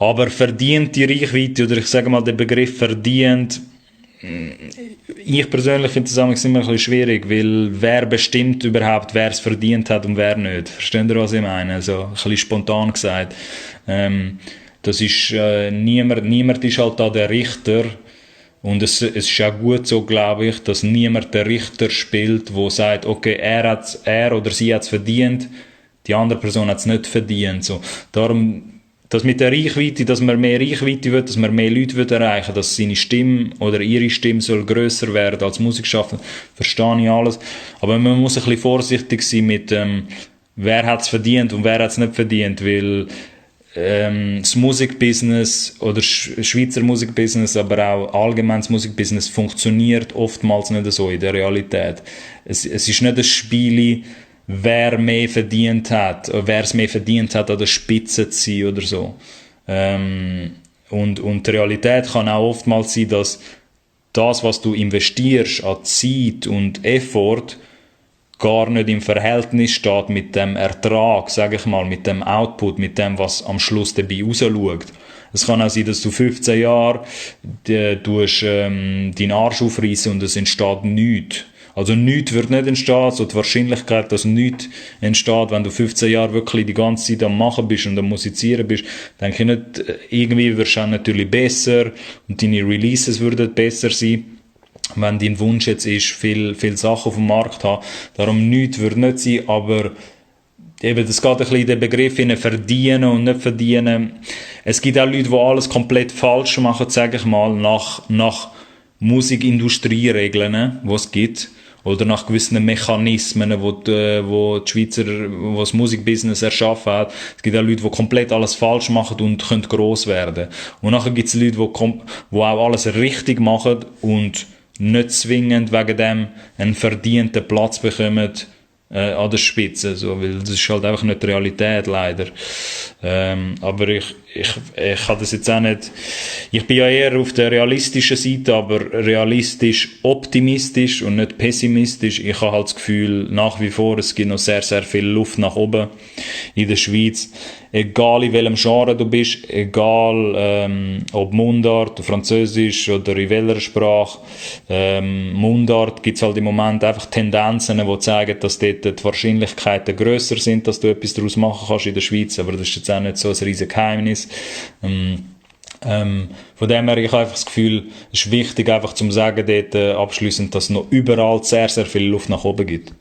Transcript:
Aber verdient die Reichweite, oder ich sage mal den Begriff verdient, ich persönlich finde das immer ein bisschen schwierig, weil wer bestimmt überhaupt, wer es verdient hat und wer nicht. Versteht ihr, was ich meine? Also ein bisschen spontan gesagt. Das ist, niemand ist halt da der Richter. Und es ist auch gut so, glaube ich, dass niemand der Richter spielt, der sagt, okay, er oder sie hat es verdient, die andere Person hat es nicht verdient. So. Darum, das mit der Reichweite, dass man mehr Reichweite will, dass man mehr Leute will erreichen, dass seine Stimme oder ihre Stimme soll grösser werden als Musikschaffender, verstehe ich alles. Aber man muss ein bisschen vorsichtig sein mit, wer hat es verdient und wer hat es nicht verdient, weil das Musikbusiness oder Schweizer Musikbusiness, aber auch allgemeines Musikbusiness funktioniert oftmals nicht so in der Realität. Es ist nicht ein Spiel, wer mehr verdient hat, wer es mehr verdient hat, an der Spitze zu sein oder so. Und die Realität kann auch oftmals sein, dass das, was du investierst an Zeit und Effort, gar nicht im Verhältnis steht mit dem Ertrag, sage ich mal, mit dem Output, mit dem, was am Schluss dabei rausschaut. Es kann auch sein, dass du 15 Jahre deinen Arsch aufreißen und es entsteht nichts. Also nichts wird nicht entstehen, so die Wahrscheinlichkeit, dass nichts entsteht, wenn du 15 Jahre wirklich die ganze Zeit am Machen bist und am Musizieren bist, denke ich nicht, irgendwie wirst du auch natürlich besser und deine Releases würden besser sein, wenn dein Wunsch jetzt ist, viel Sachen auf dem Markt haben. Darum nichts würde nicht sein, aber eben, das geht ein bisschen in den Begriff in verdienen und nicht verdienen. Es gibt auch Leute, die alles komplett falsch machen, sage ich mal, nach Musikindustrieregeln, die es gibt, oder nach gewissen Mechanismen, wo die Schweizer, wo das Musikbusiness erschaffen hat. Es gibt auch Leute, die komplett alles falsch machen und können gross werden. Und nachher gibt es Leute, die auch alles richtig machen und nicht zwingend wegen dem einen verdienten Platz bekommen an der Spitze, so, weil das ist halt einfach nicht die Realität, leider. Aber ich kann das jetzt auch nicht, ich bin ja eher auf der realistischen Seite, aber realistisch optimistisch und nicht pessimistisch. Ich habe halt das Gefühl, nach wie vor, es gibt noch sehr, sehr viel Luft nach oben in der Schweiz. Egal in welchem Genre du bist, egal ob Mundart, Französisch oder in welcher Sprache, Mundart gibt es halt im Moment einfach Tendenzen, die zeigen, dass dort die Wahrscheinlichkeiten grösser sind, dass du etwas daraus machen kannst in der Schweiz, aber das ist jetzt auch nicht so ein riesiges Geheimnis. Von dem her, ich habe einfach das Gefühl, es ist wichtig, einfach zu sagen, dort abschliessend, dass es noch überall sehr, sehr viel Luft nach oben gibt.